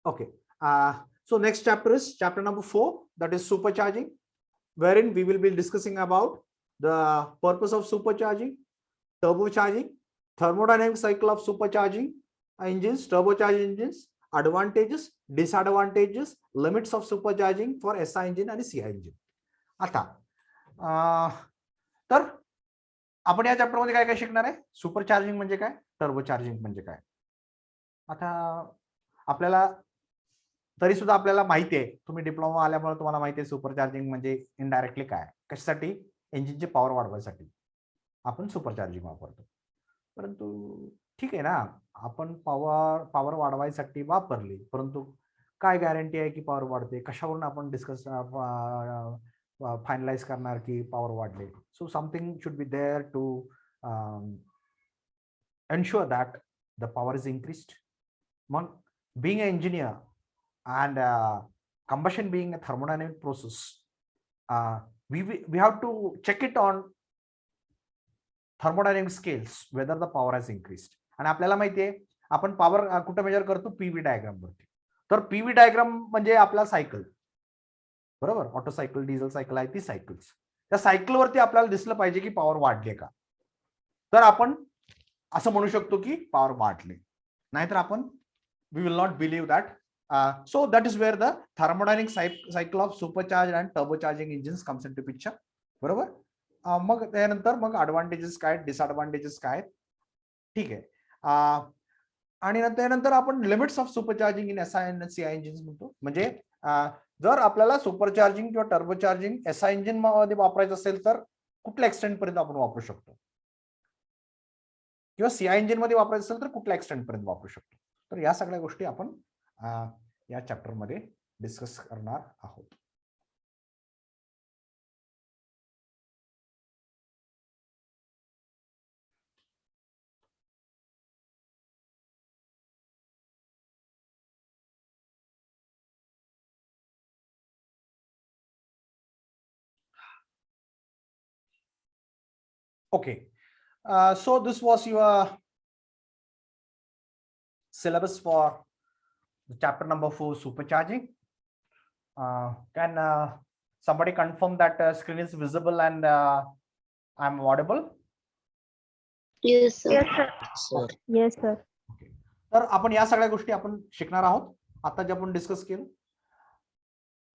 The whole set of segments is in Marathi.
Okay. So next chapter is chapter number 4, that is supercharging, wherein we will be discussing about the purpose of supercharging, turbocharging, thermodynamic cycle of supercharging engines, turbocharged engines, advantages, disadvantages, limits of supercharging for SI engine आणि CI engine. आता तर आपण या चॅप्टर मध्ये काय काय शिकणार आहे? सुपरचार्जिंग म्हणजे काय, टर्बोचार्जिंग म्हणजे काय. आता आपल्याला तरी सुद्धा आपल्याला माहिती आहे, तुम्ही डिप्लोमा आल्यामुळे तुम्हाला माहिती आहे सुपरचार्जिंग म्हणजे इनडायरेक्टली काय, कशासाठी, इंजिनची पॉवर वाढवायसाठी आपण सुपरचार्जिंग वापरतो. परंतु ठीक आहे ना, आपण पॉवर वाढवायसाठी वापरली, परंतु काय गॅरंटी आहे की पॉवर वाढते, कशावरून आपण डिस्कस फायनलाइज करणार की पॉवर वाढले. So something should be there to ensure that the power is increased. Being an engineer and combustion being a thermodynamic process, we have to check it on thermodynamic scales whether the power has increased. आणि आपल्याला माहिती आहे आपण पॉवर कुठे मेजर करतो, पीव्ही डायग्राम वरती. तर पीव्ही डायग्राम म्हणजे आपला सायकल, बरोबर, ऑटो सायकल, डिझेल सायकल आहे ती सायकल्स. त्या सायकल वरती आपल्याला दिसलं पाहिजे की पॉवर वाढली का, तर आपण असं म्हणू शकतो की पॉवर वाढली. नाहीतर आपण we will not believe that. So that is where the thermodynamic cycle of supercharge and turbocharging engines comes into picture, बरोबर. मग त्यानंतर मग ऍडव्हान्टेजेस काय, डिसएडव्हान्टेजेस काय, ठीक आहे. आणि त्यानंतर आपण limits of supercharging in SI आणि सीआय इंजिन्स म्हणतो. म्हणजे जर आपल्याला सुपरचार्जिंग किंवा टर्बोचार्जिंग एसआय इंजिन मध्ये वापरायचं असेल तर कुठल्या एक्सटेंट पर्यंत आपण वापरू शकतो, किंवा सीआय इंजिन मध्ये वापरायचं असेल तर कुठल्या एक्सटेंट पर्यंत वापरू शकतो. तर या सगळ्या गोष्टी आपण या चॅप्टर मध्ये डिस्कस करणार आहोत. Okay, so this was your syllabus for chapter number 4, supercharging. Can somebody confirm that screen is visible and I'm audible? Yes, sir. Yes, sir. Sir. Yes, sir. Okay. तर आपण या सगळ्या गोष्टी आपण शिकणार आहोत आता जे आपण डिस्कस केलं.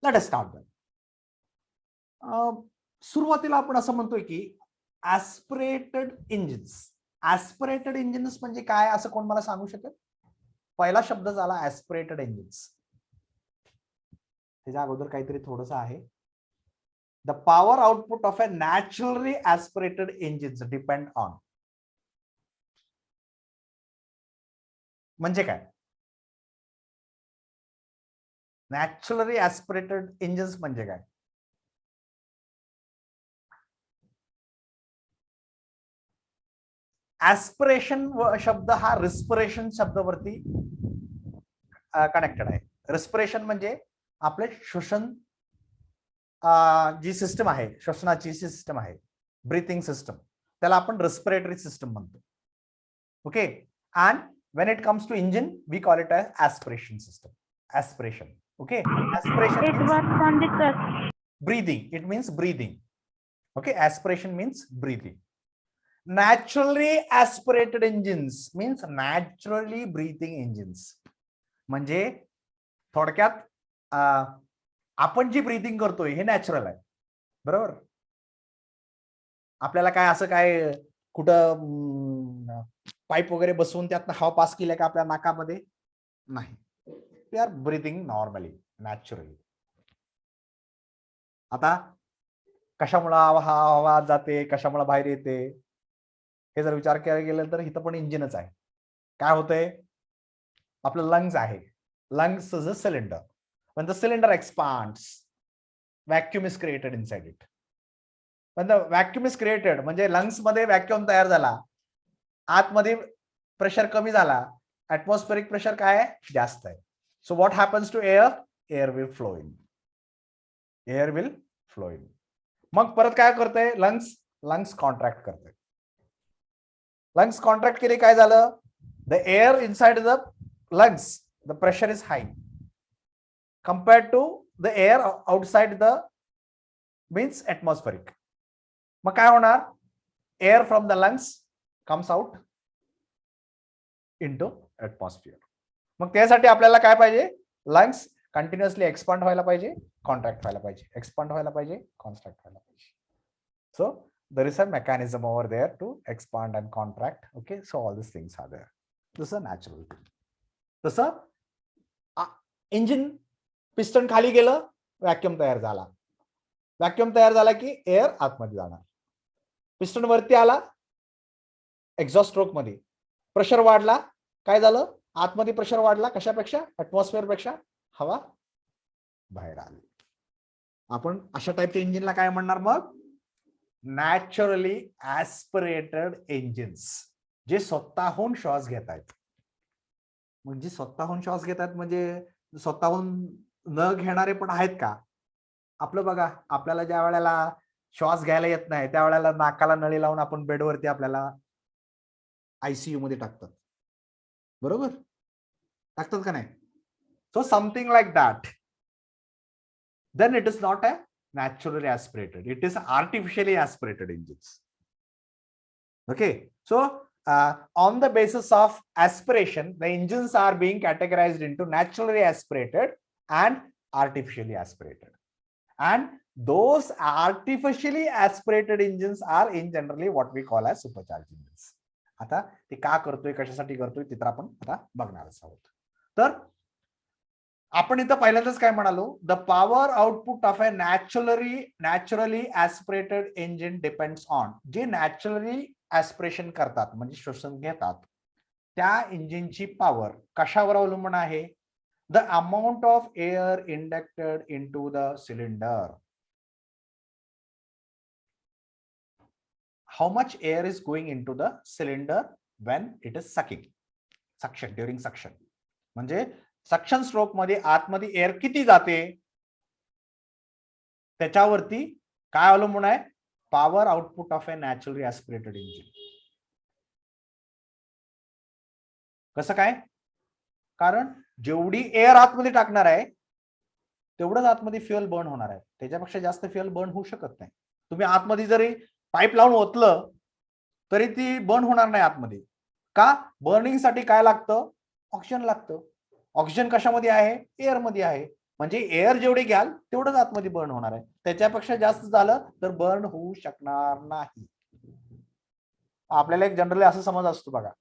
Let us start that. सुरुवातीला आपण असं म्हणतोय की ऍस्पिरेटेड इंजिन्स. ऍस्पिरेटेड इंजिन्स म्हणजे काय असं कोण मला सांगू शकेल? पहिला शब्द झाला ऍस्पिरेटेड इंजिन्स. त्याच्या अगोदर काहीतरी थोडंसं आहे. The power output of a naturally aspirated engines depend on. म्हणजे काय? नॅचरली ऍस्पिरेटेड इंजिन्स म्हणजे काय? ऍस्पिरेशन शब्द हा रिस्पिरेशन शब्दावरती कनेक्टेड आहे. रिस्पिरेशन म्हणजे आपले श्वसन, जी सिस्टम आहे, श्वसनाची सिस्टम आहे, ब्रीथिंग सिस्टम, त्याला आपण रेस्पिरेटरी सिस्टम म्हणतो. Okay. And when it comes to engine we call it as aspiration system. Aspiration. Okay. Aspiration It works on the truck. breathing. It means breathing. Okay. Aspiration means breathing. Naturally aspirated engines means naturally breathing engines. म्हणजे थोडक्यात आपण जी ब्रीथिंग करतोय हे नॅचरल आहे, बरोबर. आपल्याला काय असं काय कुठं पाईप वगैरे बसवून त्यातनं हवा पास केल्या का आपल्या नाकामध्ये? नाही. We are breathing normally, naturally. आता कशामुळे हवा जाते, कशामुळे बाहेर येते, हे जर विचार केला गेला तर इथं पण इंजिनच आहे. काय होतंय? आपलं लंग्स आहे. Lungs is a cylinder. when the cylinder expands, vacuum is created inside it. when the vacuum is created म्हणजे लंग्स मध्ये व्हॅक्यूम तयार झाला, आतमध्ये प्रेशर कमी झाला, ऍटमॉस्फेरिक प्रेशर काय आहे? जास्त आहे. So what happens to air? Air will flow in. Air will flow in. मग परत काय करतंय? लंग्स कॉन्ट्रॅक्ट करतंय. लंग्स कॉन्ट्रॅक्ट केले काय झालं? The air inside the lungs, the pressure is high. compared to the air outside the means atmospheric. मग काय होणार? Air from the lungs comes out into atmosphere. मग त्यासाठी आपल्याला काय पाहिजे? लंग्स कंटिन्युअसली एक्सपांड व्हायला पाहिजे, कॉन्ट्रॅक्ट व्हायला पाहिजे, एक्सपांड व्हायला पाहिजे, कॉन्ट्रॅक्ट व्हायला पाहिजे. So there is a mechanism over there to expand and contract. Okay, so all these things are there. This is a natural thing. तसं इंजिन पिस्टन खाली गेलं, व्हॅक्युम तयार झाला. व्हॅक्युम तयार झाला की एअर आतमध्ये जाणार. पिस्टन वरती आला, एक्झॉस्ट स्ट्रोक मध्ये प्रेशर वाढला, काय झालं? आतमध्ये प्रेशर वाढला, कशापेक्षा? ऍटमॉस्फिअर पेक्षा हवा बाहेर आली. आपण अशा टाईपच्या इंजिनला काय म्हणणार मग? नॅचरली ऍस्पिरेटेड इंजिन्स, जे स्वतःहून श्वास घेत आहेत. म्हणजे स्वतःहून श्वास घेत आहेत म्हणजे स्वतःहून न घेणारे पण आहेत का? आपलं बघा, आपल्याला ज्या वेळेला श्वास घ्यायला येत नाही त्यावेळेला नाकाला नळी लावून आपण बेडवरती आपल्याला आयसीयू मध्ये टाकतात, बरोबर? टाकतात का नाही? So something like that. Then it is not a naturally aspirated, it is artificially aspirated engines. Okay, so on the basis of aspiration, the engines are being categorized into naturally aspirated and artificially aspirated, and those artificially aspirated engines are in generally what we call as supercharged engines. आता ते का करतोय, कशासाठी करतोय ते तर आपण आता बघणारच आहोत. तर आपण इथं पहिल्यांदाच काय म्हणालो? The power output of a naturally aspirated engine depends on, जे नॅचरली ऍस्पिरेशन करतात म्हणजे श्वसन घेतात त्या इंजिनची पॉवर कशावर अवलंबून आहे? The amount of air inducted into the cylinder. How much air is going into the cylinder when it is suction during suction. म्हणजे सक्शन स्ट्रोक मध्ये आतमध्ये एअर किती जाते त्याच्यावरती काय अवलंबून आहे? Power output of a naturally aspirated engine. कसं काय? कारण जेवढी एअर आतमध्ये टाकणार आहे तेवढंच आतमध्ये फ्युएल बर्न होणार आहे, त्याच्यापेक्षा जास्त फ्युएल बर्न होऊ शकत नाही. तुम्ही आतमध्ये जरी पाईप लावून ओतलं तरी ती बर्न होणार नाही आतमध्ये. का? बर्निंग साठी काय लागतं? ऑक्सिजन लागतं. ऑक्सिजन कशामध्ये आहे? एअर मध्ये आहे. म्हणजे एअर जेवढे घ्याल तेवढंच आतमध्ये बर्न होणार आहे, त्याच्यापेक्षा जास्त झालं तर बर्न होऊ शकणार नाही. आपल्याला एक जनरली असं समज असतो बघा,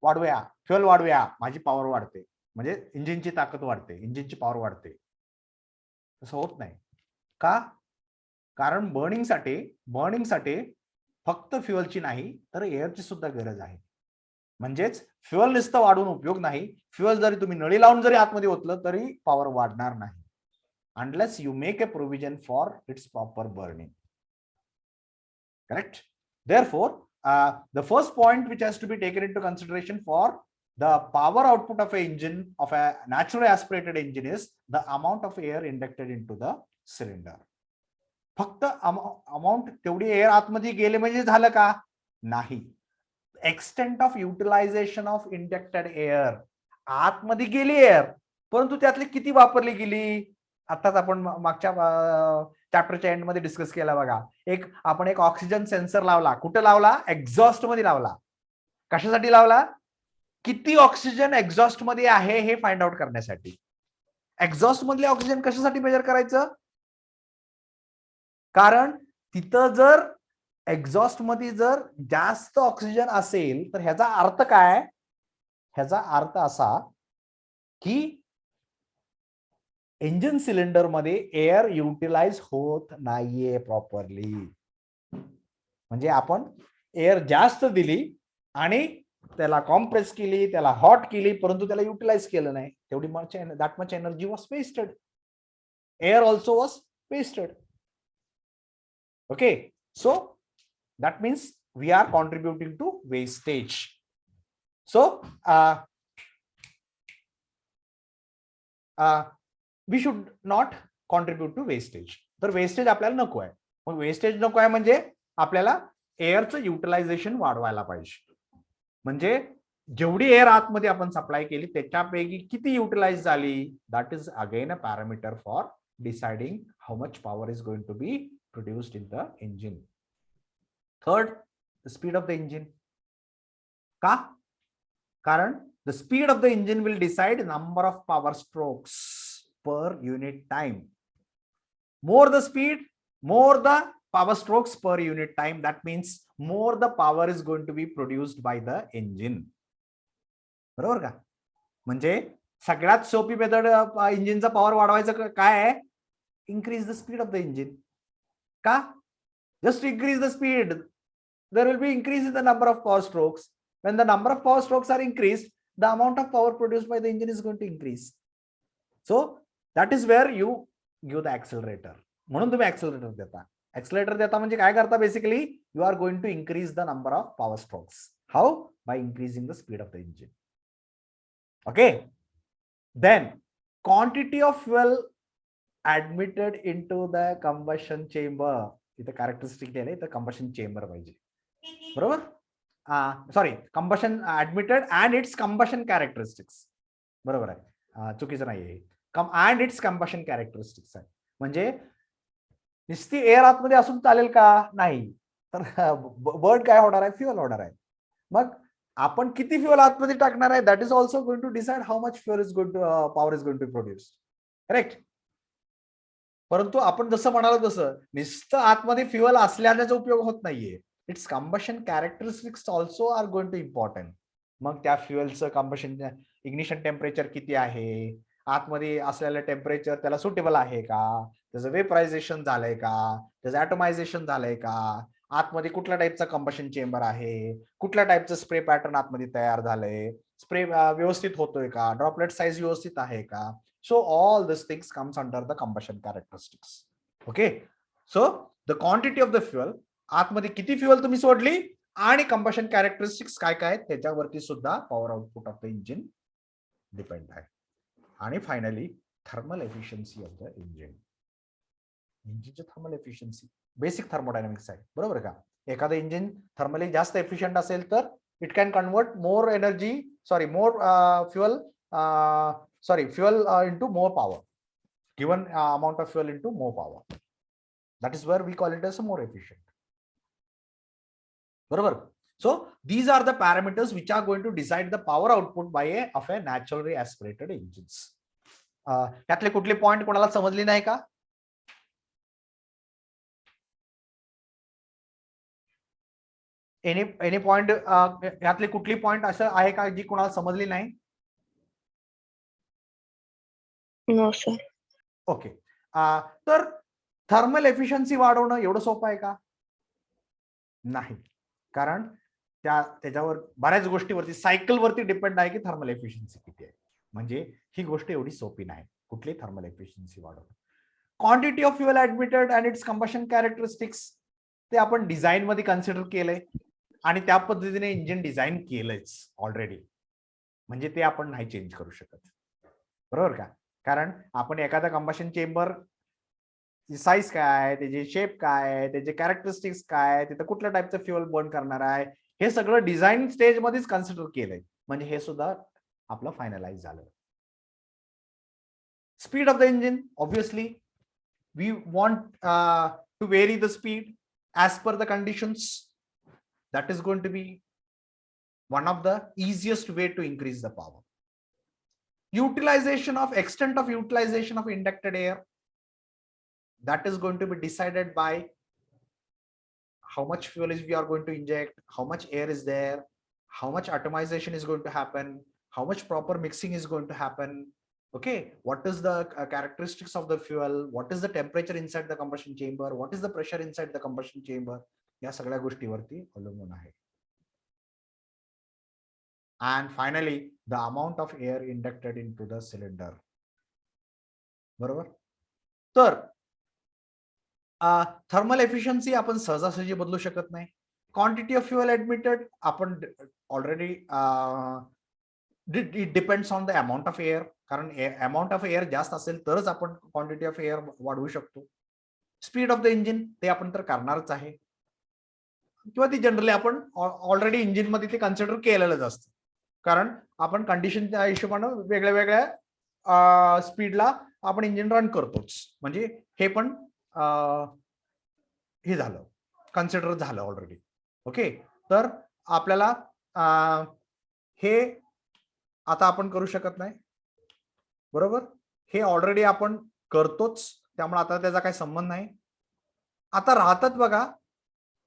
वाढवूया फ्युएल, वाढवूया माझी पॉवर वाढते, म्हणजे इंजिनची ताकद वाढते, इंजिनची पॉवर वाढते. तसं होत नाही. का? कारण बर्निंगसाठी फक्त फ्युएलची नाही तर एअरची सुद्धा गरज आहे. म्हणजेच फ्युएल नुसतं वाढवून उपयोग नाही, फ्युएल जरी तुम्ही नळी लावून जरी आतमध्ये ओतलं तरी पॉवर वाढणार नाही, unless you make a provision for its proper burning. Correct? Therefore, the first point which has to be taken into consideration for the power output of a engine, of a naturally aspirated engine, is the amount of air inducted into the cylinder. फक्त अमाऊंट तेवढी एअर आतमध्ये गेले म्हणजे झालं का? नाही. Extent of utilisation of inducted air, आतमध्ये गेली एअर परंतु त्यातली किती वापरली गेली? आताच आपण मागच्या चॅप्टरच्या एंड मध्ये डिस्कस केला बघा. आपण एक ऑक्सिजन सेन्सर लावला. कुठे लावला? एक्झॉस्ट मध्ये लावला. कशासाठी लावला? किती ऑक्सिजन एक्झॉस्ट मध्ये आहे हे फाइंड आउट करण्यासाठी. एक्झॉस्ट मधले ऑक्सिजन कशासाठी मेजर करायचं? कारण तिथं जर एक्झॉस्ट मध्ये जर जास्त ऑक्सिजन असेल तर ह्याचा अर्थ काय? ह्याचा अर्थ असा की इंजिन सिलेंडर मध्ये एअर युटिलाइज होत नाहीये प्रॉपरली. म्हणजे आपण एअर जास्त दिली आणि त्याला कॉम्प्रेस केली, त्याला हॉट केली, परंतु त्याला युटिलाइज केलं नाही. तेवढी that much energy was wasted. Air also was wasted. Okay, so that means we are contributing to wastage. So we should not contribute to wastage. तर वेस्टेज आपल्याला नको आहे. मग वेस्टेज नको आहे म्हणजे आपल्याला एअरचं युटिलायझेशन वाढवायला पाहिजे. म्हणजे जेवढी एअर आतमध्ये आपण सप्लाय केली त्याच्यापैकी किती युटिलाइज झाली, that is again a parameter for deciding how much power is going to be produced in the engine. Third, the speed of the engine. का? कारण the speed of the engine will decide number of power strokes per unit time. More the speed, more the power strokes per unit time. That means more the power is going to be produced by the engine. बरोबर का? म्हणजे सगळ्यात सोपी मेथड इंजिनचा पॉवर वाढवायचं काय आहे? Increase the speed of the engine. का? Just increase the speed, there will be increase in the number of power strokes. When the number of power strokes are increased, the amount of power produced by the engine is going to increase. So that is where you give the accelerator. म्हणून तुम्ही accelerator देता. Accelerator देता म्हणजे काय करता? Basically you are going to increase the number of power strokes. How? By increasing the speed of the engine. Okay. Then quantity of fuel admitted into the combustion chamber. इथे characteristic दिले, इथे combustion chamber पाहिजे. बरोबर? Sorry, combustion admitted and it's combustion characteristics. बरोबर आहे, चुकीचं नाहीये. अँड इट्स कंबशन कॅरेक्टरिस्टिक्स आहे. म्हणजे नुसती एअर आतमध्ये असून चालेल का? नाही. तर बर्ड काय होणार आहे? फ्युअल होणार आहे. मग आपण किती फ्युअल आतमध्ये टाकणार आहे, that is also going to decide how much fuel is going to power is going to produce. Correct. परंतु आपण जसं म्हणालो तसं नुसतं आतमध्ये फ्युअल असल्याचा उपयोग होत नाहीये. It's combustion characteristics also are going to important. मग त्या फ्युएलचं कंबशन इग्निशन टेम्परेचर किती आहे, आतमध्ये असलेलं टेम्परेचर त्याला सुटेबल आहे का, त्याचं वेपरायझेशन झालंय का, त्याचं ॲटोमायझेशन झालंय का, आतमध्ये कुठल्या टाईपचा कंबशन चेंबर आहे, कुठल्या टाईपचं स्प्रे पॅटर्न आतमध्ये तयार झालंय, स्प्रे व्यवस्थित होतोय का, ड्रॉपलेट साईज व्यवस्थित आहे का. So all this things comes under the combustion characteristics. Okay. So the quantity of the fuel, आतमध्ये किती फ्युएल तुम्ही सोडली, आणि कंबशन कॅरेक्टरिस्टिक्स काय काय त्याच्यावरती सुद्धा power output of the engine depend आहे. आणि finally thermal efficiency of the engine. इंजिनची थर्मल एफिशियन्सी बेसिक थर्मोडायनामिक्स आहे. बरोबर का? एखादं इंजिन थर्मली जास्त एफिशियंट असेल तर it can convert more energy, more fuel into more power, given amount of fuel into more power. That is where we call it as a more efficient. Barabar. So these are the parameters which are going to decide the power output of a naturally aspirated engines. यातले कुठले पॉइंट कोणाला समजले नाही का? एनी पॉइंट यातले कुठली पॉइंट असं आहे का जी कोणाला समजली नाही? No, sir. ओके. तर थर्मल एफिशियन्सी वाढवणं एवढं सोपं आहे का? नाही. कारण त्याच्यावर बऱ्याच गोष्टीवरती, सायकलवरती डिपेंड आहे की थर्मल एफिशियन्सी किती आहे. म्हणजे ही गोष्ट एवढी सोपी नाही कुठली थर्मल एफिशियन्सी वाढवणं. Quantity of fuel admitted and it's combustion characteristics ते आपण डिझाईन मध्ये कन्सिडर केलंय आणि त्या पद्धतीने इंजिन डिझाईन केलंच ऑलरेडी. म्हणजे ते आपण नाही चेंज करू शकत. बरोबर का? कारण आपण एखादा कंबशन चेंबर साईज काय, त्याची शेप काय, त्याचे कॅरेक्टरिस्टिक्स काय, तिथं कुठल्या टाईपचं फ्युएल बर्न करणार आहे, हे सगळं डिझाईन स्टेज मध्येच कन्सिडर केलंय. म्हणजे हे सुद्धा आपलं फायनलाइज झालं. Speed of the engine, obviously we want to vary the speed as per the conditions. That is going to be one of the easiest way to increase the power. Extent of utilization of inducted air, that is going to be decided by how much fuel we are going to inject, how much air is there, how much atomization is going to happen, how much proper mixing is going to happen. Okay, what is the characteristics of the fuel, what is the temperature inside the combustion chamber, what is the pressure inside the combustion chamber, या सगळ्या गोष्टीवरती अवलंबून आहे. And finally the amount of air inducted into the cylinder. बरोबर. तर थर्मल एफिशियन्सी आपण सहजासहजी बदलू शकत नाही. क्वांटिटी ऑफ फ्युएल ऍडमिटेड आपण already it depends on the amount of air. कारण अमाऊंट ऑफ एअर जास्त असेल तरच आपण क्वांटिटी ऑफ एअर वाढवू शकतो. स्पीड ऑफ द इंजिन ते आपण तर करणारच आहे, किंवा ती जनरली आपण ऑलरेडी इंजिन मध्ये ते कन्सिडर केलेलंच असतं. कारण आपण कंडिशनच्या हिशोबानं वेगळ्या वेगळ्या स्पीडला आपण इंजिन रन करतोच. म्हणजे हे पण हे झालं, कन्सिडर झालं ऑलरेडी. ओके, तर आपल्याला हे आता आपण करू शकत नाही, बरोबर. हे ऑलरेडी आपण करतोच, त्यामुळे आता त्याचा काही संबंध नाही. आता राहतात बघा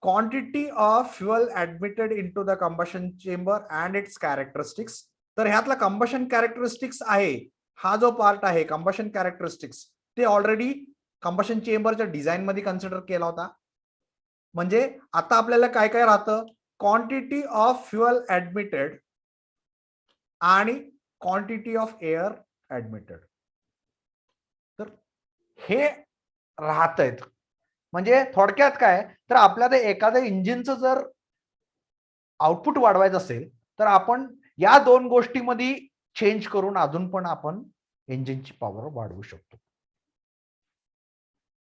quantity of fuel admitted into the combustion chamber and it's characteristics. तर ह्यातला कंबशन कॅरेक्टरिस्टिक्स आहे, हा जो पार्ट आहे कंबशन कॅरेक्टरिस्टिक्स, ते ऑलरेडी कंबशन चेंबरच्या डिझाईन मध्ये कन्सिडर केला होता. म्हणजे आता आपल्याला काय काय राहतं, क्वांटिटी ऑफ फ्युअल ऍडमिटेड आणि क्वांटिटी ऑफ एअर ऍडमिटेड. तर हे राहत आहेत. म्हणजे थोडक्यात काय, तर आपल्याला एखाद्या इंजिनचं जर आउटपुट वाढवायचं असेल तर आपण या दोन गोष्टींमध्ये चेंज करून अजून पण आपण इंजिनची पॉवर वाढवू शकतो,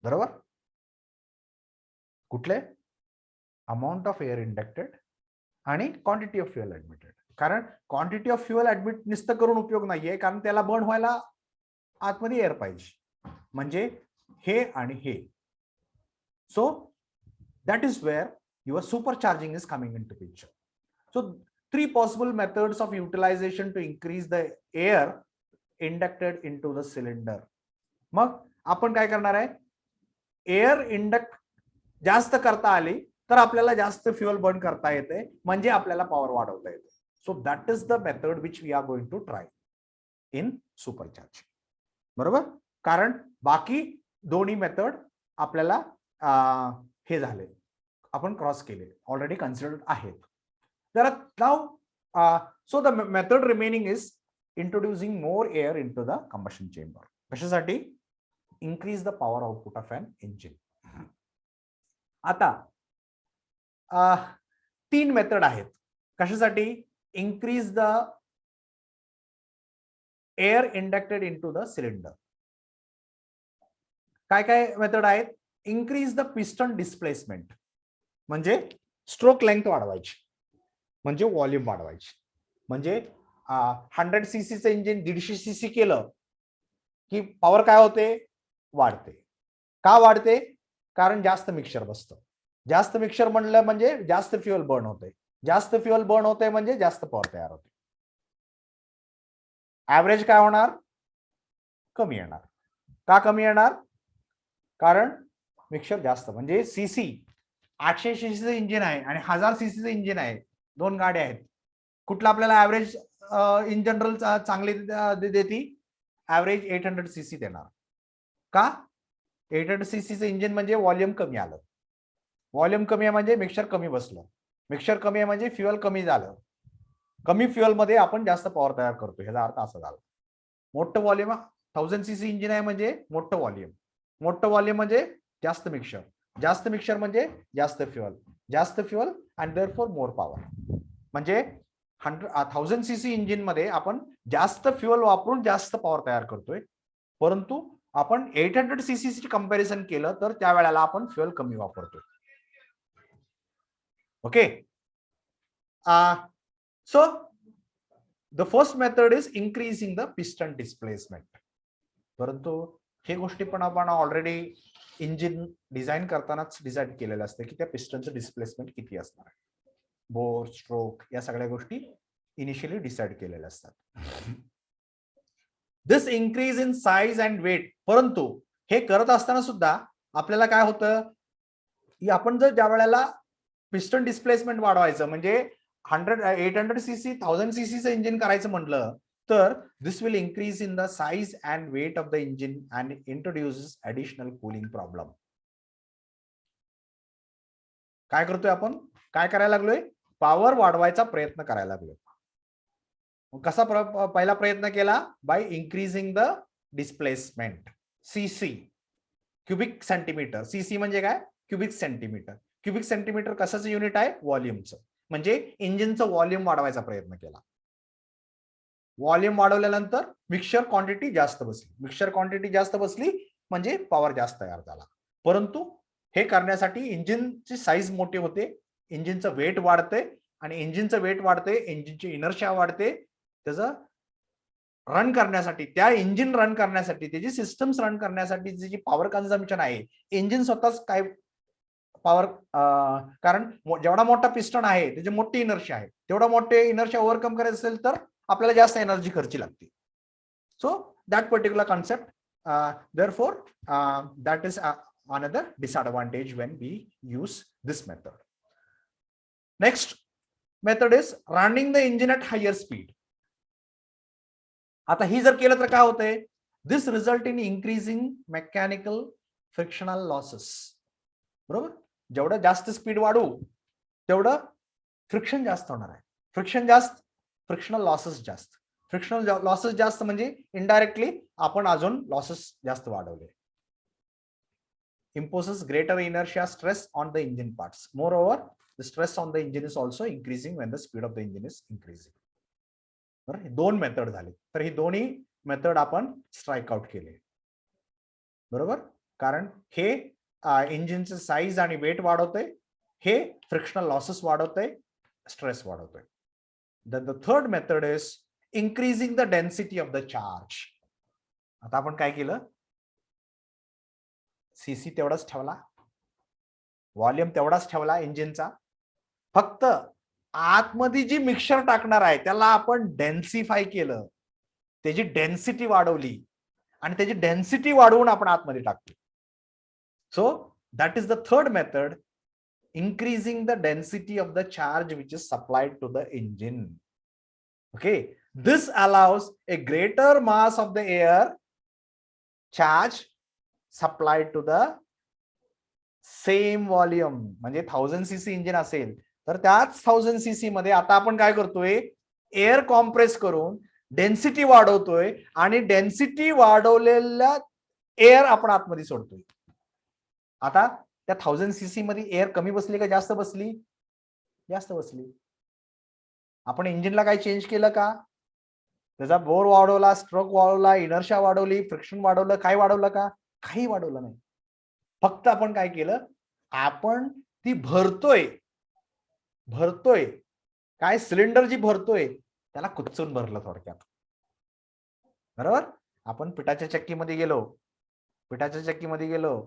बरोबर. कुठले, अमाऊंट ऑफ एअर इंडक्टेड आणि क्वांटिटी ऑफ फ्युअल ऍडमिटेड. कारण क्वांटिटी ऑफ फ्युअल ऍडमिट नुसतं करून उपयोग नाहीये, कारण त्याला बर्न व्हायला आतमध्ये एअर पाहिजे. म्हणजे हे आणि हे. So that is where your supercharging is coming into picture. So 3 possible methods of utilization to increase the air inducted into the cylinder. मग आपण काय करणार आहे, एअर इंडक्ट जास्त करता आली तर आपल्याला जास्त फ्युअल बर्न करता येते, म्हणजे आपल्याला पॉवर वाढवता येते. So that is the method which we are going to try in supercharging, बरोबर. कारण बाकी दोन्ही मेथड आपल्याला हे झाले, आपण क्रॉस केले, ऑलरेडी कन्सिडर्ड आहेत. तर now so the method remaining is introducing more air into the combustion chamber. कशासाठी, increase the power output of an engine. आता 3 मेथड आहेत. कशासाठी, increase the air inducted into the cylinder. काय काय मेथड आहेत, इन्क्रीज द पिस्टन डिस्प्लेसमेंट, म्हणजे स्ट्रोक लेंथ वाढवायची, म्हणजे व्हॉल्यूम वाढवायची. म्हणजे 100 सीसीचं इंजिन 150 सीसी केलं की पॉवर काय होते, वाढते. का वाढते, कारण जास्त मिक्सचर बसतं. जास्त मिक्सचर म्हणलं म्हणजे जास्त फ्युअल बर्न होते. जास्त फ्युअल बर्न होते म्हणजे जास्त पॉवर तयार होते. ऍव्हरेज काय होणार, कमी येणार. का कमी येणार, कारण मिक्सचर जास्त. म्हणजे सीसी 800 सीसीचं इंजिन आहे आणि 1000 सीसीचं इंजिन आहे, 2 गाड्या आहेत. कुठला आपल्याला ऍव्हरेज इन जनरल चांगली देती, ऍव्हरेज 800 सीसी देणार. का, 800 सीसीचं इंजिन म्हणजे व्हॉल्यूम कमी आलं. व्हॉल्यूम कमी आहे म्हणजे मिक्सचर कमी बसलं. मिक्सचर कमी आहे म्हणजे फ्युअल कमी झालं. कमी फ्युअल मध्ये आपण जास्त पॉवर तयार करतो, ह्याचा अर्थ असा झाला. मोठं व्हॉल्यूम 1000 सीसी इंजिन आहे म्हणजे मोठं व्हॉल्यूम. मोठं व्हॉल्यूम म्हणजे जास्त मिक्सचर. जास्त मिक्सचर म्हणजे जास्त फ्युअल. जास्त fuel and therefore more power. म्हणजे 1000 सीसी इंजिन मध्ये आपण जास्त फ्युअल वापरून जास्त पॉवर तयार करतोय, परंतु आपण 800 सीसी कंपॅरिझन केलं तर त्यावेळेला आपण फ्युअल कमी वापरतोय. Okay, so the first method is increasing the piston displacement. परंतु हे गोष्टी पण आपण ऑलरेडी इंजिन डिझाईन करतानाच डिसाईड केलेलं असतं की त्या पिस्टनचं डिस्प्लेसमेंट किती असणार आहे. बोर, स्ट्रोक या सगळ्या गोष्टी इनिशियली डिसाईड केलेल्या असतात. This increase in size and weight. परंतु हे करत असताना सुद्धा आपल्याला काय होतं की आपण जर ज्या वेळेला पिस्टन डिस्प्लेसमेंट वाढवायचं म्हणजे 800 सीसी 1000 सीसीचं इंजिन करायचं म्हटलं तर this will increase in the size and weight of the engine and introduces additional cooling problem. काय करतोय आपण, काय करायला लागलोय, पॉवर वाढवायचा प्रयत्न करायला लागलोय. कसा पहिला प्रयत्न केला, by increasing the displacement. CC cubic centimetre. CC म्हणजे काय, क्युबिक सेंटीमीटर. क्युबिक सेंटीमीटर कशाचं युनिट आहे, व्हॉल्यूमचं. म्हणजे इंजिनचं व्हॉल्यूम वाढवायचा प्रयत्न केला. व्हॉल्यूम वाढवल्यानंतर मिक्सचर क्वांटिटी जास्त बसली. मिक्सचर क्वांटिटी जास्त बसली म्हणजे पॉवर जास्त तयार झाला. परंतु हे करण्यासाठी इंजिनची साईज मोठी होते, इंजिनचं वेट वाढते आणि इंजिनचं वेट वाढते, इंजिनची इनर्शिया वाढते, त्याचं रन करण्यासाठी, त्या इंजिन रन करण्यासाठी, त्याची सिस्टम्स रन करण्यासाठी जी पॉवर कन्झम्पशन आहे, इंजिन स्वतःच काय पॉवर, कारण जेवढा मोठा पिस्टन आहे त्याची मोठी इनर्शिया आहे, तेवढा मोठे इनर्शिया ओव्हरकम करायचं असेल तर आपल्याला जास्त एनर्जी खर्ची लागते. So that particular concept, therefore that is another disadvantage when we use this method. Next method is running the engine at higher speed. आता ही जर केलं तर काय होतंय, this result in increasing mechanical frictional losses. बरोबर, जेवढं जास्त स्पीड वाढू तेवढं फ्रिक्शन जास्त होणार आहे, फ्रिक्शन जास्त, फ्रिक्शनल लॉसेस जास्त, फ्रिक्शनल लॉसेस जास्त म्हणजे इनडायरेक्टली आपण अजून लॉसेस जास्त वाढवले. imposes greater inertia stress on the engine parts. Moreover, the stress on the engine is also increasing when the speed of the engine is increasing. बरं, दोन मेथड झाले, तर ही दोन्ही मेथड आपण स्ट्राइक आउट केले. बरोबर, कारण हे इंजिनचं साईज आणि वेट वाढवतंय, हे फ्रिक्शनल लॉसेस वाढवतंय, स्ट्रेस वाढवतोय. Then the third method is increasing the density of the charge. आता आपण काय केलं, सीसी तेवढाच ठेवला, व्हॉल्यूम तेवढाच ठेवला इंजिनचा, फक्त आतमध्ये जी मिक्सचर टाकणार आहे त्याला आपण डेन्सिफाय केलं, त्याची डेन्सिटी वाढवली आणि त्याची डेन्सिटी वाढवून आपण आतमध्ये टाकतो. So that is the third method, increasing the density of the charge which is supplied to the engine. Okay, this allows a greater mass of the air charge supplied to the same volume. म्हणजे 1000 cc इंजिन असेल तर त्याच 1000 cc मध्ये आता आपण काय करतोय, एअर कॉम्प्रेस करून डेन्सिटी वाढवतोय आणि डेन्सिटी वाढवलेल्या एअर आपण आतमध्ये सोडतोय. आता त्या 1000 cc मध्ये एअर कमी बसली का जास्त बसली, जास्त बसली. आपण इंजिनला काय चेंज केलं का, त्याचा बोर वाढवला, स्ट्रोक वाढवला, इनर्शिया वाढवली, फ्रिक्शन वाढवलं, काय वाढवलं का, काही वाढवलं नाही. फक्त आपण काय केलं, आपण ती भरतोय काय, सिलेंडर जी भरतोय त्याला कुचून भरलं थोडक्यात. बरोबर, आपण पिठाच्या चक्कीमध्ये गेलो,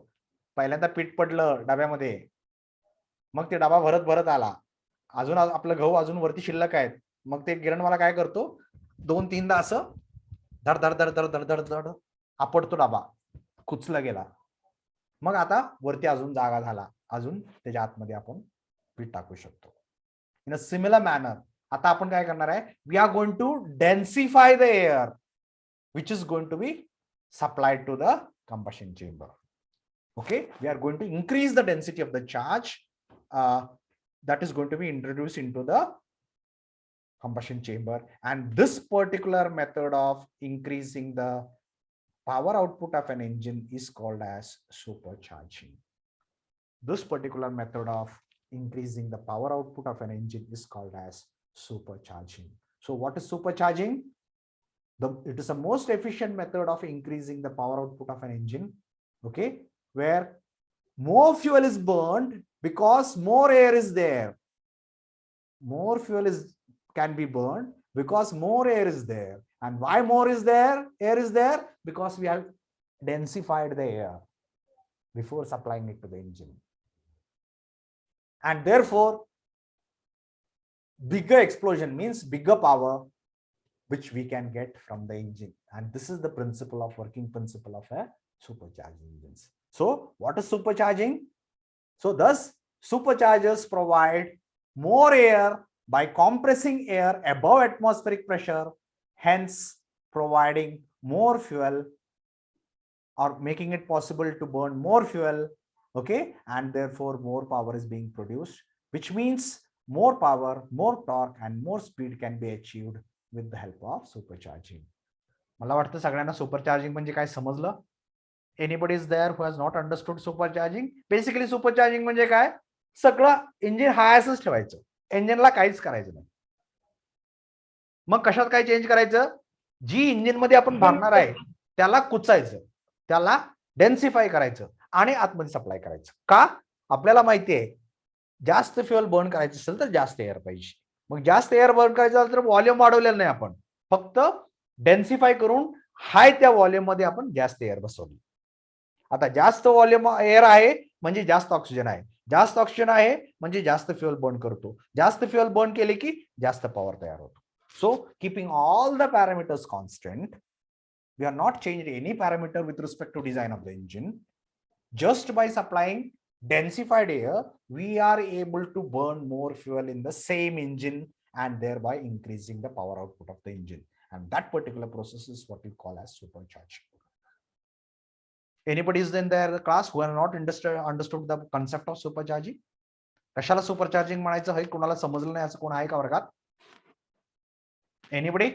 पहिल्यांदा पीठ पडलं डब्यामध्ये, मग ते डबा भरत आला, अजून आपलं गहू अजून वरती शिल्लक आहेत, मग ते गिरणवाला काय करतो, 2-3दा असं धड धड धड धड धड धड धड आपटतो, डबा कुचला गेला, मग आता वरती अजून जागा झाला, अजून त्याच्या आतमध्ये आपण पीठ टाकू शकतो. इन अ सिमिलर मॅनर आता आपण काय करणार आहे, we are going to densify the air which is going to be supplied to the combustion chamber. Okay, we are going to increase the density of the charge that is going to be introduced into the combustion chamber, and this particular method of increasing the power output of an engine is called as supercharging. This particular method of increasing the power output of an engine is called as supercharging. So what is supercharging? It is the most efficient method of increasing the power output of an engine, okay, where more fuel is burned because more air is there. More fuel can be burned because more air is there. And why more is there? Air is there because we have densified the air before supplying it to the engine. And therefore, bigger explosion means bigger power which we can get from the engine. And this is the working principle of a supercharged engines. So what is supercharging? So thus superchargers provide more air by compressing air above atmospheric pressure, hence providing more fuel or making it possible to burn more fuel, okay, and therefore more power is being produced, which means more power, more torque and more speed can be achieved with the help of supercharging. मला वाटतं सगळ्यांना सुपरचार्जिंग म्हणजे काय समजलं. Anybody is there who has not understood supercharging? Basically supercharging म्हणजे काय, सगळं इंजिन हाय असंच ठेवायचं, इंजिनला काहीच करायचं नाही. मग कशात काय चेंज करायचं, जी इंजिन मध्ये आपण भरणार आहे त्याला कुचायचं, त्याला डेन्सिफाय करायचं आणि आतमध्ये सप्लाय करायचं. का, आपल्याला माहिती आहे जास्त फ्युएल बर्न करायचं असेल तर जास्त एअर पाहिजे, मग जास्त एअर बर्न करायचं झालं तर व्हॉल्यूम वाढवलेलं नाही आपण, फक्त डेन्सिफाय करून हाय त्या व्हॉल्यूम मध्ये आपण जास्त एअर बसवली. आता जास्त व्हॉल्यूम एअर आहे म्हणजे जास्त ऑक्सिजन आहे, जास्त ऑक्सिजन आहे म्हणजे जास्त फ्युएल बर्न करतो, जास्त फ्युएल बर्न केले की जास्त पॉवर तयार होतो. So keeping all the parameters constant, we are not changing any parameter with respect to design of the engine. Just by supplying densified air, we are able to burn more fuel in the same engine and thereby increasing the power output of the engine. And that particular process is what we call as supercharging. Anybody is in their class who have not understood the concept of supercharging? कशाला सुपरचार्जिंग म्हणायचं हे कोणाला समजलं नाही असं कोण आहे का वर्गात? एनीबडी?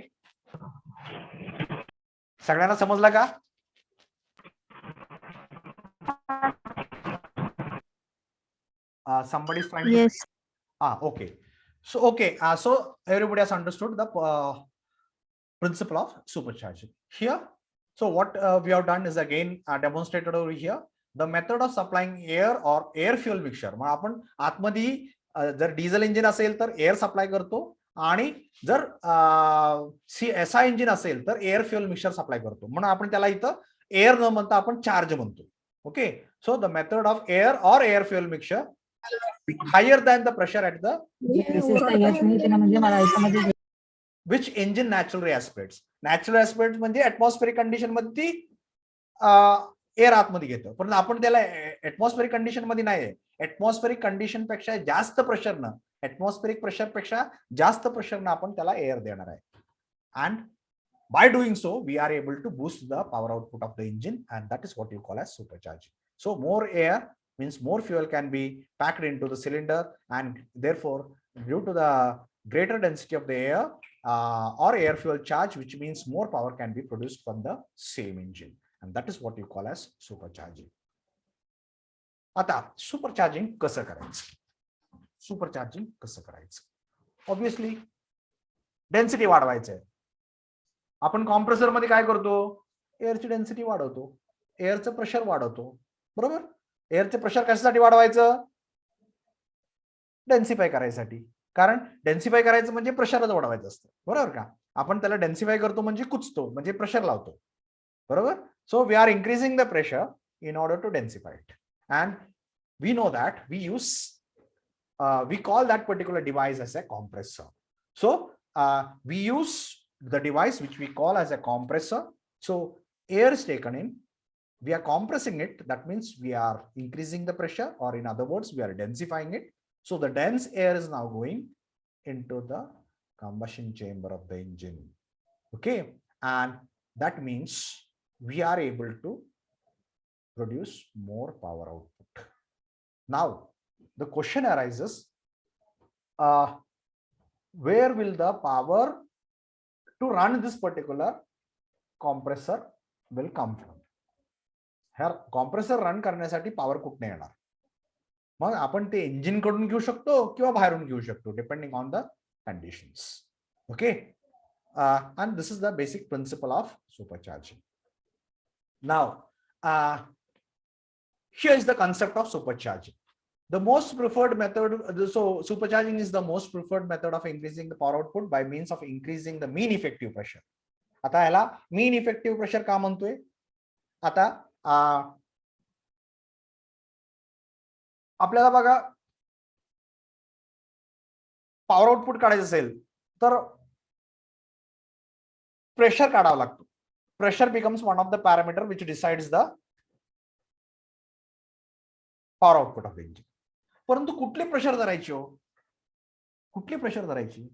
सगळ्यांना समजलं का? Somebody is trying to Yes. okay. So everybody has understood the principle of supercharging here. So what we have done is again demonstrated over here the method of supplying air or air fuel mixture. मग आपण आतमध्ये जर डिझेल इंजिन असेल तर एअर सप्लाय करतो आणि जर SI इंजिन असेल तर एअर फ्युएल मिक्सचर सप्लाय करतो, म्हणून आपण त्याला इथं एअर न म्हणता आपण चार्ज म्हणतो. Okay, so the method of air और air fuel mixture higher than the pressure at the which engine naturally aspirates. Natural aspirates म्हणजे atmospheric condition मध्ये ती एअर आतमध्ये घेतो, पण आपण त्याला atmospheric condition मध्ये नाही, atmospheric condition पेक्षा जास्त प्रेशरनं, atmospheric pressure पेक्षा जास्त प्रेशरनं आपण त्याला एअर देणार आहे. And by doing so we are able to boost the power output of the engine, and that is what you call as supercharging. So more air means more fuel can be packed into the cylinder, and therefore due to the greater density of the air or air fuel charge, which means more power can be produced from the same engine, and that is what you call as supercharging. आता supercharging कसं करायचं? Supercharging कसं करायचं? Obviously डेन्सिटी वाढवायचं आहे. आपण कॉम्प्रेसर मध्ये काय करतो? एअरची डेन्सिटी वाढवतो, एअरचं प्रेशर वाढवतो, बरोबर? एअरचं प्रेशर कशासाठी वाढवायचं? डेन्सिफाय करायसाठी, कारण डेन्सिफाय करायचं म्हणजे प्रेशरच वाढवायचं असतं, बरोबर का? आपण त्याला डेन्सिफाय करतो म्हणजे कुचतो, म्हणजे प्रेशर लावतो, बरोबर? So we are increasing the pressure in order to densify it, and we know that we call that particular device as a compressor. So we use the device which we call as a compressor. So air is taken in, we are compressing it, that means we are increasing the pressure, or in other words we are densifying it. So the dense air is now going into the combustion chamber of the engine. Okay, and that means we are able to produce more power output. Now the question arises, where will the power to run this particular compressor will come from? ह्या कॉम्प्रेसर रन करण्यासाठी पॉवर कुठे येणार? मग आपण ते इंजिन कडून घेऊ शकतो किंवा बाहेरून घेऊ शकतो, depending on the conditions. Okay, and this is the basic principle of supercharging. Now here is the concept of supercharging. The most preferred method, so supercharging is the most preferred method of increasing the power output by means of increasing the mean effective pressure. आता याला mean effective pressure का म्हणतोय? आता आपल्याला बघा पॉवर आउटपुट काढायचं असेल तर प्रेशर काढावं लागतो. Pressure becomes one of the parameter which decides the power output of the engine. परंतु कुठले प्रेशर धरायचे हो? कुठली प्रेशर धरायची?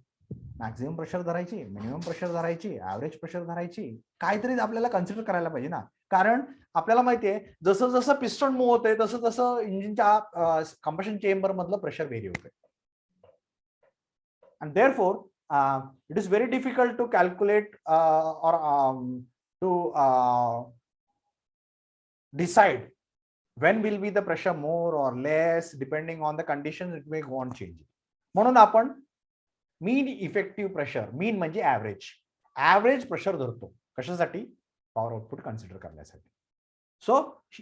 मॅक्सिमम प्रेशर धरायची, मिनिमम प्रेशर धरायची, ऍव्हरेज प्रेशर धरायची, काहीतरी आपल्याला कन्सिडर करायला पाहिजे ना. कारण आपल्याला माहितीये जसं जसं पिस्टन मूव्ह होतंय तसं तसं इंजिनच्या कंबशन चेंबर मधलं प्रेशर व्हेरी होतंय. And therefore it is very difficult to calculate or to decide when will be the pressure more or less, depending on the conditions it may go on changing. म्हणून आपण मीन इफेक्टिव्ह प्रेशर, मीन म्हणजे ऍव्हरेज प्रेशर धरतो. कशासाठी? पॉवर आउटपुट कन्सिडर करण्यासाठी. So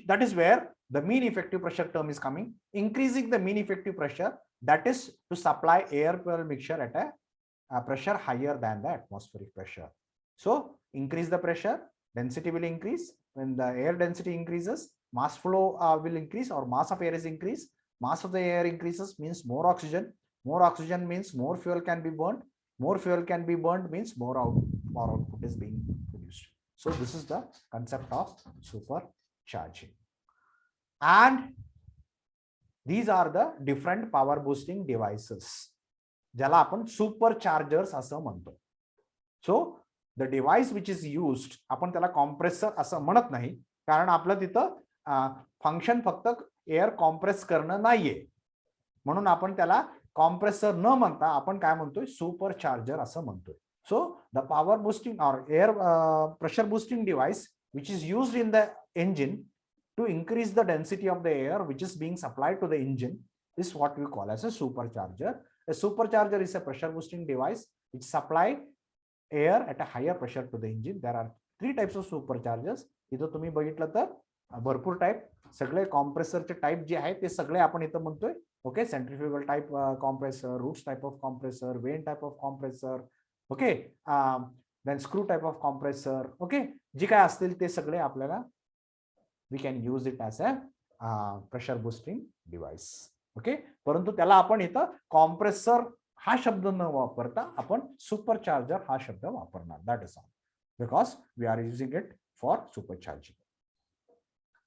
that is where the mean effective pressure term is coming. Increasing the mean effective pressure, that is to supply air fuel mixture at a pressure higher than the atmospheric pressure. So increase the pressure, density will increase. When the air density increases, mass flow will increase, or mass of air is increased. Mass of the air increases means more oxygen. More oxygen means more fuel can be burned. More fuel can be burned means more output is being produced. So this is the concept of supercharging. And these are the different power boosting devices, ज्याला आपण सुपरचार्जर्स असं म्हणतो. So the device which is used, आपण त्याला कॉम्प्रेसर असं म्हणत नाही, कारण आपलं तिथं फंक्शन फक्त एअर कॉम्प्रेस करणं नाहीये, म्हणून आपण त्याला कॉम्प्रेसर न म्हणता आपण काय म्हणतोय, सुपरचार्जर असं म्हणतोय. सो द पॉवर बूस्टिंग और air pressure boosting device which is used in the engine to increase the density of the air which is being supplied to the engine is what we call as a supercharger. A supercharger is a pressure boosting device which supply air at a higher pressure to the engine. There are 3 types of superchargers. इथं तुम्ही बघितलं तर भरपूर टाइप, सगळे कॉम्प्रेसरचे टाइप जे आहे ते सगळे आपण इथं म्हणतोय. Okay, centrifugal type compressor, roots type of compressor, vane type of compressor, okay, then screw type of compressor. Okay, जे काय असतील ते सगळे आपल्याला we can use it as a pressure boosting device. Okay, परंतु त्याला आपण इथं कॉम्प्रेसर हा शब्द न वापरता आपण सुपरचार्जर हा शब्द वापरणार. That is all, because we are using it for supercharging.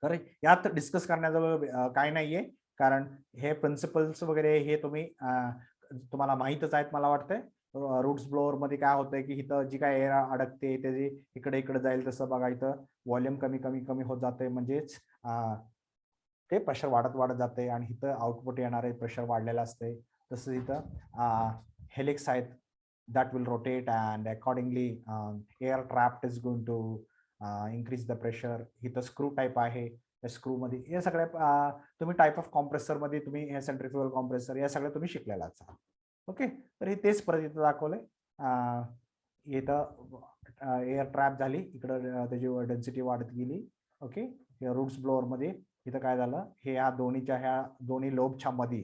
तर यात डिस्कस करण्याचं काय नाहीये, कारण हे प्रिन्सिपल्स वगैरे हे तुम्हाला माहीतच आहेत मला वाटतंय. रूट्स ब्लोअर मध्ये काय होतंय की इथं जी काय एअर अडकते ते इकडे इकडे जाईल तसं बघा, इथं व्हॉल्यूम कमी कमी कमी होत जाते, म्हणजेच ते प्रेशर वाढत वाढत जाते आणि इथं आउटपुट येणारे प्रेशर वाढलेलं असते. तसं इथं हेलिक्स आहेत, that will rotate and accordingly air trapped is going to increase the pressure. इथं स्क्रू टाईप आहे, त्या स्क्रू मध्ये हे सगळ्या तुम्ही टाईप ऑफ कॉम्प्रेसर मध्ये तुम्ही हे सेंट्रिफ्युगल कॉम्प्रेसर या सगळ्या तुम्ही शिकलेलाच आहात. ओके, तर हे तेच परत इथं दाखवलंय. इथं एअर ट्रॅप झाली, इकडं त्याची डेन्सिटी वाढत गेली. ओके, रूट्स ब्लोअर मध्ये इथं काय झालं, हे ह्या दोन्ही लोबच्या मध्ये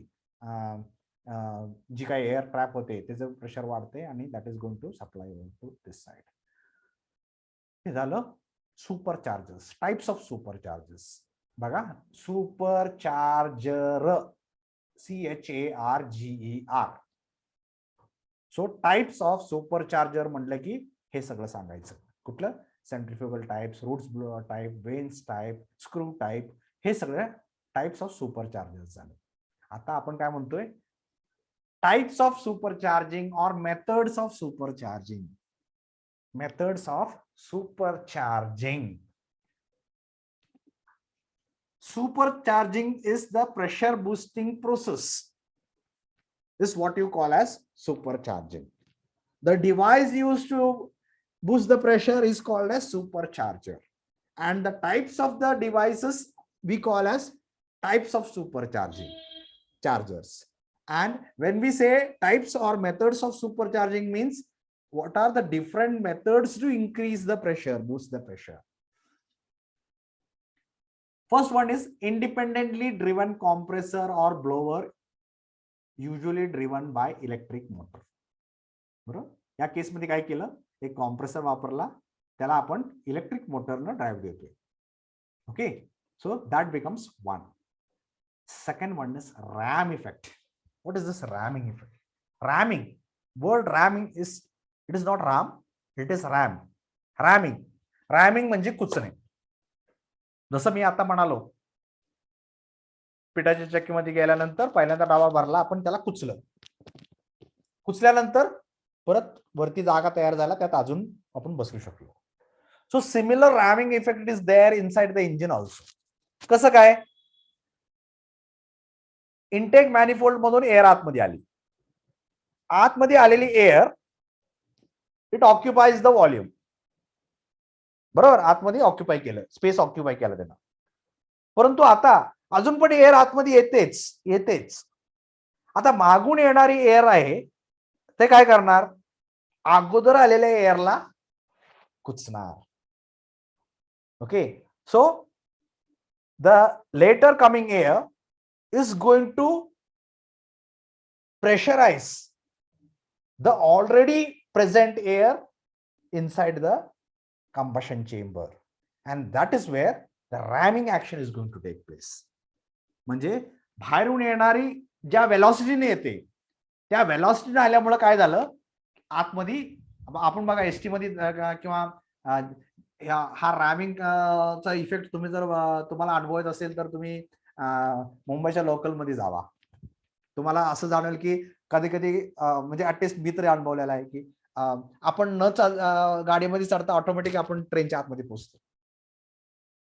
जी काही एअर ट्रॅप होते त्याचं प्रेशर वाढते आणि that is going to supply to this side. हे झालं सुपरचार्जर्स, टाइप्स ऑफ सुपरचार्जर्स. बघा, supercharger, CHARGER. So types of supercharger म्हटलं की हे सगळं सांगायचं. कुठलं, centrifugal types, roots blower type, vanes type, screw type, हे सगळे टाइप्स ऑफ सुपरचार्जर्स झाले. आता आपण काय म्हणतोय, टाइप्स ऑफ सुपरचार्जिंग और methods of supercharging. Methods of supercharging. Supercharging is the pressure boosting process. This is what you call as supercharging. The device used to boost the pressure is called as supercharger, and the types of the devices we call as types of supercharging chargers. And when we say types or methods of supercharging means what are the different methods to increase the pressure, boost the pressure. First one is independently driven compressor or blower, usually driven by electric motor. बरोबर, या केस मध्ये काय केलं, एक कॉम्प्रेसर वापरला, त्याला आपण इलेक्ट्रिक मोटरनं ड्राईव्ह देतोय. Okay, so that becomes one. Second one is ram effect. What is this ramming effect? Ramming, word ramming is, it is not Ram, it is ram. Ramming, ramming म्हणजे कुचणे. जसं मी आता म्हणालो, पिठाच्या चक्कीमध्ये गेल्यानंतर पहिल्यांदा डावा भरला, आपण त्याला कुचलं, कुचल्यानंतर परत वरती जागा तयार झाला, त्यात अजून आपण बसू शकलो. So similar ramming effect is there inside the engine also. कसं काय, इनटेक मॅनिफोल्ड मधून एअर आतमध्ये आली, आतमध्ये आलेली air it occupies the volume. बरोबर, आतमध्ये ऑक्युपाय केलं, स्पेस ऑक्युपाय केलं त्यांना. परंतु आता अजून पण एअर आतमध्ये येतेच. आता मागून येणारी एअर आहे ते काय करणार, अगोदर आलेल्या एअरला कुचणार. Okay, so the later coming air is going to pressurise the already present air inside the combustion chamber, and that is where the ramming action is going to take place. म्हणजे बाहेरून येणारी ज्या वेलॉसिटीने येते त्या वेलॉसिटीने आल्यामुळे काय झालं, आतमध्ये आपण बघा एसटी मध्ये किंवा हा रॅमिंग चा इफेक्ट तुम्ही जर तुम्हाला अनुभवत असेल तर तुम्ही मुंबईच्या लोकल मध्ये जावा, तुम्हाला असं जाणवेल की कधी कधी म्हणजे ऍटलिस्ट मी तरी अनुभवलेला आहे की आपण न गाडीमध्ये चढता ऑटोमॅटिक आपण ट्रेनच्या आतमध्ये पोहोचतो.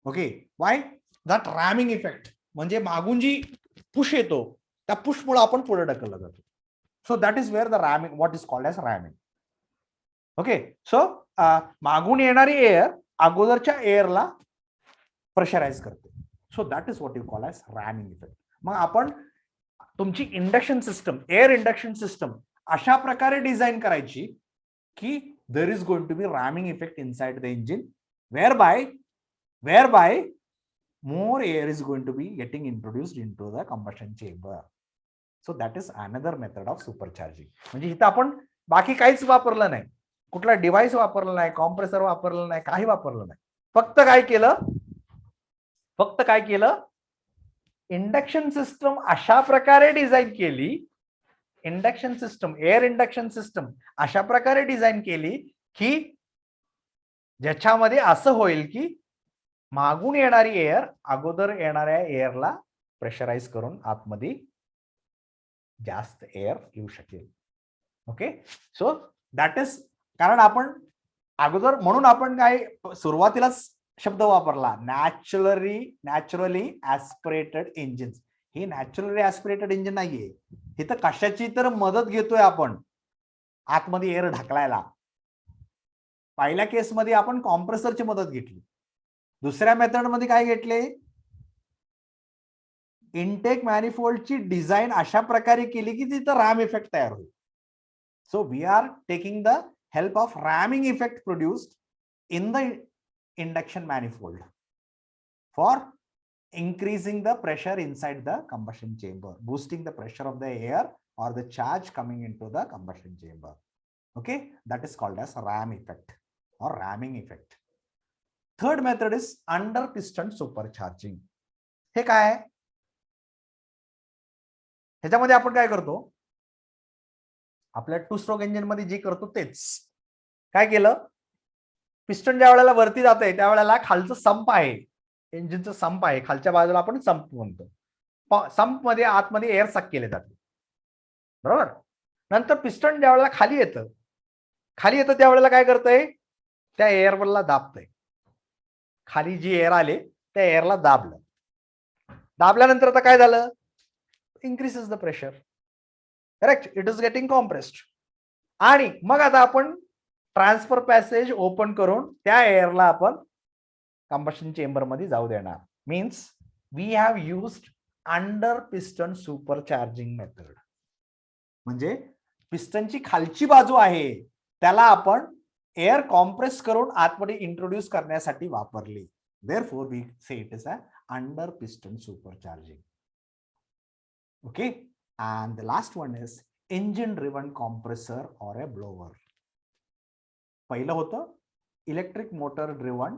ओके, वाय दॅट रॅमिंग इफेक्ट, म्हणजे मागून जी पुश येतो त्या पुशमुळे आपण पुढे ढकलला जातो. So that is where the ramming, what is called as ramming. Okay, so मागून येणारी एअर अगोदरच्या एअरला प्रेशराइज करते. So that is what you call as ramming effect. मग आपण तुमची induction system, air induction system अशा प्रकारे डिझाईन करायची की there is going to be ramming effect inside the engine, whereby more air is going to be getting introduced into the combustion chamber. So that is another method of supercharging. म्हणजे इथं आपण बाकी काहीच वापरलं नाही, कुठला डिव्हाइस वापरला नाही, कॉम्प्रेसर वापरलं नाही, काही वापरलं नाही. फक्त काय केलं, इंडक्शन सिस्टम अशा प्रकारे डिझाईन केली, induction system, air induction system अशा प्रकारे डिझाईन केली की ज्याच्यामध्ये असं होईल की मागून येणारी एअर अगोदर येणाऱ्या एअरला प्रेशराइज करून आतमध्ये जास्त एअर येऊ शकेल. ओके, सो दॅट इज, कारण आपण अगोदर म्हणून आपण काय सुरुवातीलाच शब्द वापरला, नॅचरली ऍस्पिरेटेड इंजिन. ही नॅचरली ऍस्पिरेटेड इंजिन नाहीये, इथं कशाची तर मदत घेतोय आपण आतमध्ये एअर ढकलायला. पहिल्या केसमध्ये आपण कॉम्प्रेसरची मदत घेतली, दुसऱ्या मेथड मध्ये काय घेतले, इनटेक मॅनिफोल्डची डिझाईन अशा प्रकारे केली की तिथं रॅम इफेक्ट तयार होईल. So we are taking the help of ramming effect produced in the induction manifold for increasing the pressure inside the combustion chamber, boosting the pressure of the air or the charge coming into the combustion chamber. Okay, that is called as ram effect or ramming effect. Third method is under piston supercharging. हे काय आहे, ह्याच्यामध्ये आपण काय करतो, आपल्या टू स्ट्रोक इंजिन मध्ये जे करतो तेच. काय केलं, पिस्टन ज्या वेळेला वरती जात आहे त्यावेळेला खालचं संप आहे, इंजिनचं संप आहे, खालच्या बाजूला आपण संप म्हणतो. संप मध्ये आतमध्ये एअर सक केले जाते, बरोबर. नंतर पिस्टन ज्या वेळेला खाली येतं त्यावेळेला काय करतंय, त्या एअरला दाबतंय. खाली जी एअर आले त्या एअरला दाबल्यानंतर आता काय झालं, increases the pressure, correct, it is getting compressed. आणि मग आता आपण ट्रान्सफर पॅसेज ओपन करून त्या एअरला आपण कंबशन चेंबर मध्ये जाऊ देणार. Means we have used under piston supercharging method. म्हणजे पिस्टनची खालची बाजू आहे त्याला आपण एअर कॉम्प्रेस करून आतमध्ये इंट्रोड्यूस करण्यासाठी वापरली. Therefore we say it is a under piston supercharging. Okay, and the last one is engine driven compressor or a blower. पहिलं होतं इलेक्ट्रिक मोटर ड्रिव्हन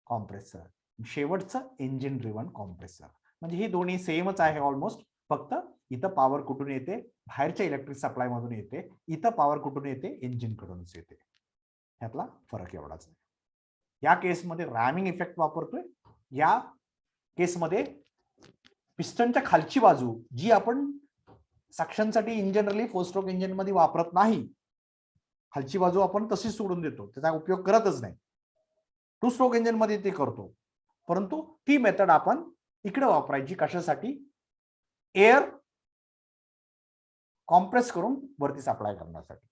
कॉम्प्रेसर, शेवटचं इंजिन ड्रिव्हन कॉम्प्रेसर. म्हणजे ही दोन्ही सेमच आहे ऑलमोस्ट, फक्त इथं पॉवर कुठून येते, बाहेरच्या इलेक्ट्रिक सप्लाय मधून येते, इथं पॉवर कुठून येते, इंजिन कडूनच येते. ह्यातला फरक एवढाच आहे. या केसमध्ये रॅमिंग इफेक्ट वापरतोय, या केसमध्ये पिस्टनच्या खालची बाजू जी आपण सक्शनसाठी in generally four stroke engine मध्ये वापरत नाही, खालची बाजू आपण तशीच सोडून देतो, त्याचा उपयोग करतच नाही. टू स्ट्रोक इंजिन मध्ये ते करतो, परंतु ती मेथड आपण इकडे वापरायची कशासाठी, एअर कॉम्प्रेस करून वरती सप्लाय करण्यासाठी.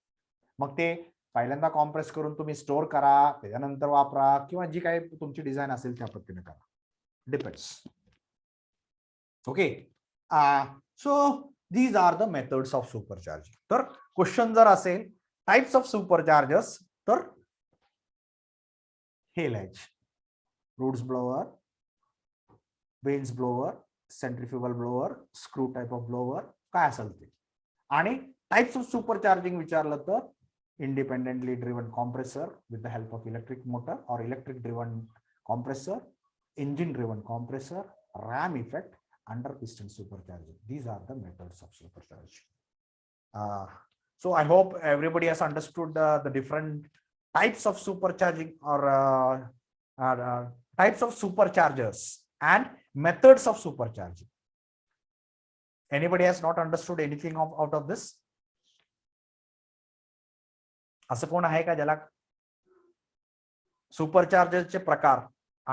मग ते पहिल्यांदा कॉम्प्रेस करून तुम्ही स्टोअर करा, त्याच्यानंतर वापरा, किंवा जी काही तुमची डिझाईन असेल त्या पद्धतीने करा, depends. Okay, so these are the methods of supercharging. तर क्वेश्चन जर असेल टाइप्स ऑफ सुपरचार्जर्स, तर हे लिहायचे, roots blower, vanes blower, centrifugal blower, screw type of blower, काय असेल ते. आणि टाइप्स ऑफ सुपरचार्जिंग विचारलं तर independently driven compressor with the help of electric motor or electric driven compressor, engine driven compressor, ram effect, under piston supercharging. These are the methods of supercharging. So I hope everybody has understood the different types of supercharging or types of superchargers and methods of supercharging. Anybody has not understood anything out of this? असं कोण आहे का ज्याला सुपरचार्जरचे प्रकार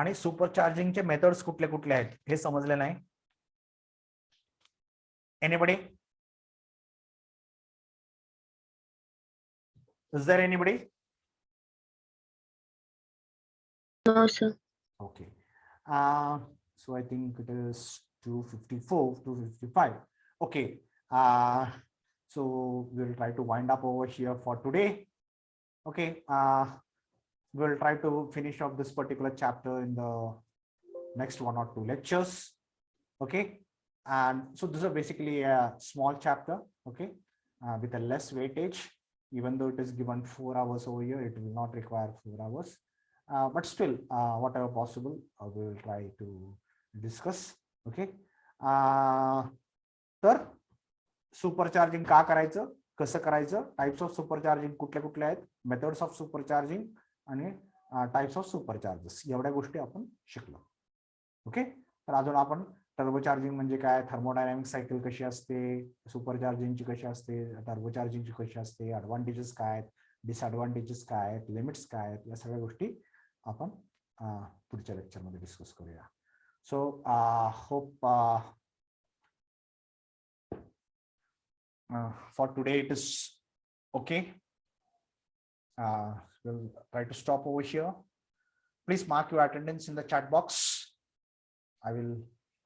आणि सुपरचार्जिंगचे मेथड्स कुठले कुठले आहेत हे समजले नाही? Anybody? Is there anybody? No, sir. Okay. So I think it is 2:54, 2:55. Okay. So we'll try to wind up over here for today. Okay. We'll try to finish off this particular chapter in the next 1 or 2 lectures. Okay. And so this is basically a small chapter. Okay. With a less weightage, even though it is given 4 hours over here, it will not require 4 hours. But still, whatever possible, we will try to discuss. Okay. तर सुपरचार्जिंग का करायचं, कसं करायचं, टाइप्स ऑफ सुपरचार्जिंग कुठले कुठले आहेत, मेथड्स ऑफ सुपरचार्जिंग आणि टाइप्स ऑफ सुपरचार्जर्स, एवढ्या गोष्टी आपण शिकलो. ओके. तर अजून आपण टर्बोचार्जिंग म्हणजे काय, थर्मोडायनामिक सायकल कशी असते, सुपरचार्जिंगची कशी असते, टर्बोचार्जिंगची कशी असते, ऍडव्हान्टेजेस काय आहेत, डिसएडव्हान्टेजेस काय आहेत, लिमिट्स काय आहेत, या सगळ्या गोष्टी आपण पुढच्या लेक्चरमध्ये डिस्कस करूया. So hope for today it is okay. We'll try to stop over here. Please mark your attendance in the chat box. I will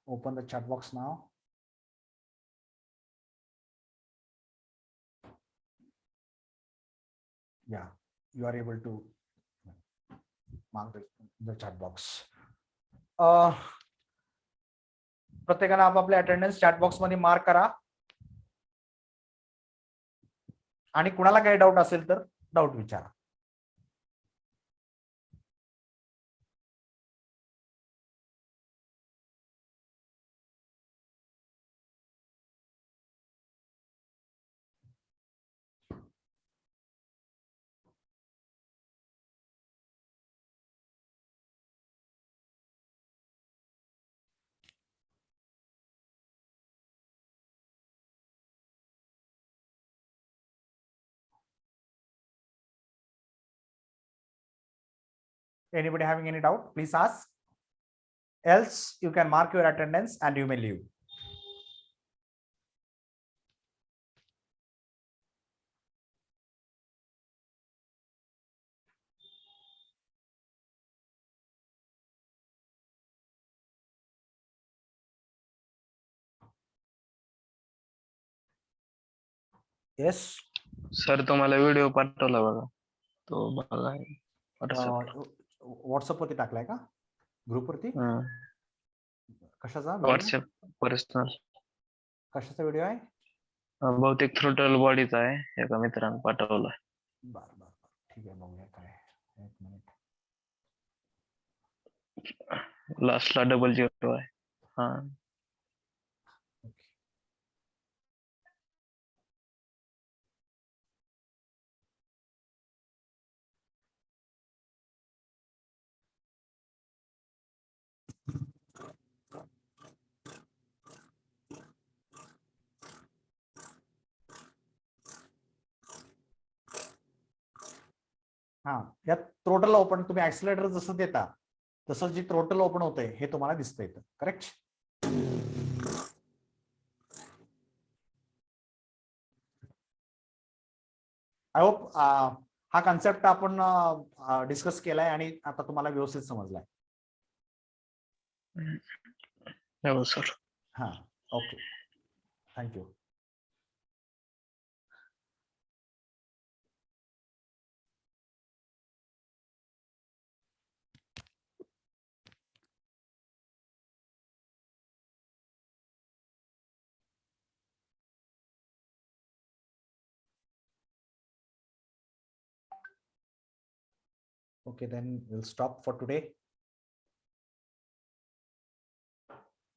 open the chat box now. Yeah, you are able to mark the chat box. प्रत्येकाने आपापले अटेंडन्स चॅट बॉक्स मध्ये मार्क करा. आणि कुणाला काही डाऊट असेल तर डाऊट विचारा. Anybody having any doubt, please ask. Else you can mark your attendance and you may leave. Yes. Sir तुम्हाला व्हिडिओ पाठवला बघा, तो बघा. व्हॉट्सअप वरती टाकलाय का, ग्रुप वरती? कशाचा व्हॉट्सअप पर्सनल. कशाचा व्हिडिओ आहे? बहुतेक थ्रोटल बॉडीचा आहे, एका मित्राने पाठवला. बर बर ठीक आहे, बघूया काय. एक मिनिट. लास्टला 00 आहे. हा. हा, यात थ्रोटल ओपन, तुम्ही ऍक्सिलरेटर जसं देता तसं जे थ्रोटल ओपन होतंय हे तुम्हाला दिसतंय इथं. करेक्ट. आय होप हा कन्सेप्ट आपण डिस्कस केलाय आणि आता तुम्हाला व्यवस्थित समजलाय. हो सर. हा, okay, thank you. Okay, then we'll stop for today.